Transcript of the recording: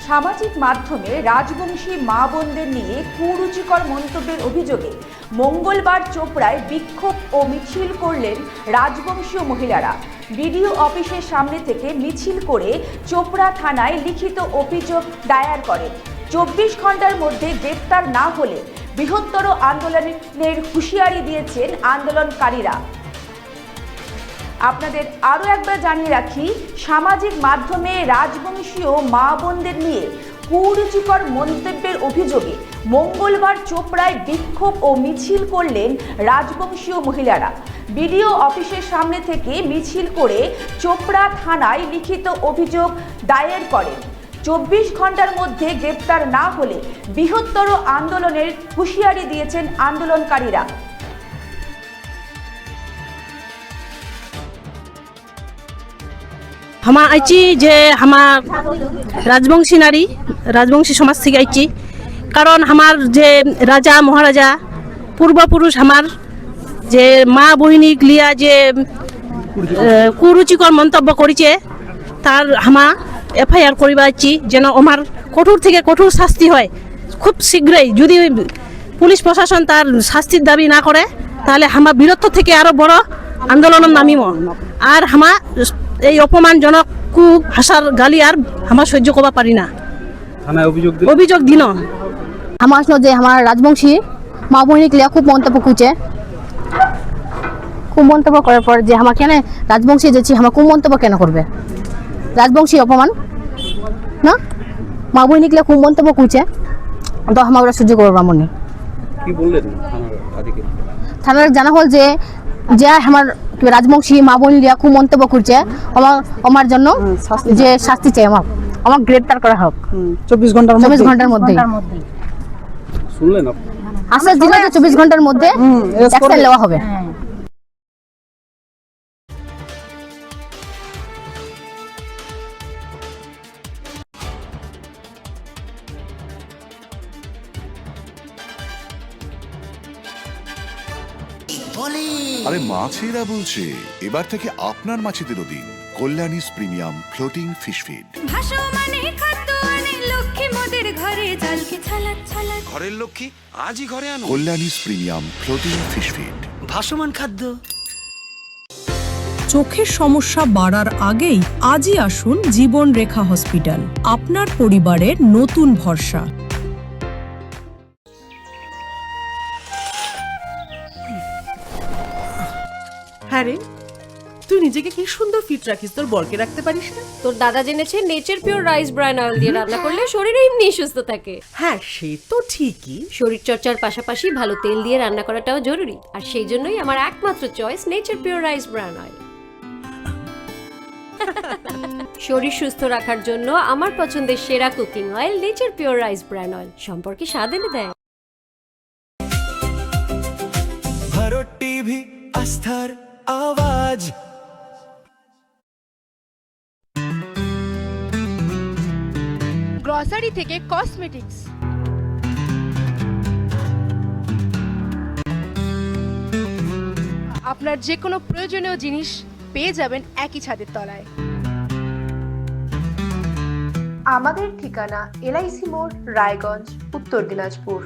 সামাজিক মাধ্যমে রাজবংশী মা বোনদের নিয়ে কুরুচিকর মন্তব্যের অভিযোগে মঙ্গলবার চোপড়ায় বিক্ষোভ ও মিছিল করলেন রাজবংশীয় মহিলারা। বিডিও অফিসের সামনে থেকে মিছিল করে চোপড়া থানায় লিখিত অভিযোগ দায়ের করেন। 24 ঘন্টার মধ্যে গ্রেপ্তার না হলে বৃহত্তর আন্দোলনের হুঁশিয়ারি দিয়েছেন আন্দোলনকারীরা। আপনাদের আরও একবার জানিয়ে রাখি, সামাজিক মাধ্যমে রাজবংশীয় মা বোনদের নিয়ে কুরুচিকর মন্তব্যের অভিযোগে মঙ্গলবার চোপড়ায় বিক্ষোভ ও মিছিল করলেন রাজবংশীয় মহিলারা। বিডিও অফিসের সামনে থেকে মিছিল করে চোপড়া থানায় লিখিত অভিযোগ দায়ের করেন। 24 ঘন্টার মধ্যে গ্রেপ্তার না হলে বৃহত্তর আন্দোলনের হুঁশিয়ারি দিয়েছেন আন্দোলনকারীরা। হামা আইছি যে আমার রাজবংশী নারী, রাজবংশী সমাজ থেকে আইছি। কারণ আমার যে রাজা মহারাজা পূর্বপুরুষ আমার যে মা বহিনীক লিয়া যে কুরুচিকর মন্তব্য করেছে তার হামা এফআইআর করিবা আইছি, যেন আমার কঠোর থেকে কঠোর শাস্তি হয়। খুব শীঘ্রই যদি পুলিশ প্রশাসন তার শাস্তির দাবি না করে তাহলে হামা বীরত্ব থেকে আরো বড় আন্দোলনের নামিব। আর হামা এই অপমানজনক খুব ভাষার গালি আর আমার সহ্য করবা পারি না। অভিযোগ দিন আমার যে আমার রাজবংশী মা বহিনীকে লিয়া খুব মন্তব্য করছে। খুব মন্তব্য করার পর যে আমার কেন রাজবংশী যাচ্ছি, আমার খুব মন্তব্য কেন করবে? রাজবংশী অপমান না, মা বহিনীকে লিয়া খুব মন্তব্য করছে, তো আমার ওরা সহ্য করবো মনে। থানার জানা হল যে আমার রাজবংশী মা বোন লিয়া খুব মন্তব্য করছে, আমার জন্য যে শাস্তি চাই, আমার গ্রেপ্তার করা হোক 24 ঘন্টার মধ্যে। আশ্বাস দিল যে 24 ঘন্টার মধ্যে অ্যাকশন নেওয়া হবে। আরে মাছেরা বলছে, এবার থেকে আপনার মাছেদেরও দিন কল্যাণীস প্রিমিয়াম ফ্লোটিং ফিশ ফিড। ঘরের লক্ষ্মী আজই ঘরে আনো কল্যাণীস প্রিমিয়াম ফ্লোটিং ফিশ ফিড, ভাসমান খাদ্য। চোখের সমস্যা বাড়ার আগেই আজই আসুন জীবন রেখা হসপিটাল, আপনার পরিবারের নতুন ভরসা। হ্যাঁ রে, তুই নিজেকে কি সুন্দর ফিট রাখিস, তোর বরকে রাখতে পারিস না? তোর দাদা জেনেছে nature pure rice bran oil দিয়ে রান্না করলে শরীর এমনি সুস্থ থাকে। হ্যাঁ সে তো ঠিকই, শরীর চর্চার পাশাপাশি ভালো তেল দিয়ে রান্না করাটাও জরুরি, আর সেই জন্যই আমার একমাত্র choice nature pure rice bran oil. শরীর সুস্থ রাখার জন্য আমার পছন্দের সেরা cooking oil nature pure rice bran oil, সম্পর্কে স্বাদ এনে দেয়। ভারত টিভি, আস্থার আওয়াজ। গ্রসারি থেকে কসমেটিক্স, আপনার যে কোনো প্রয়োজনীয় জিনিস পেয়ে যাবেন একই ছাদের তলায়। আমাদের ঠিকানা LIC মোড়, রায়গঞ্জ, উত্তর দিনাজপুর।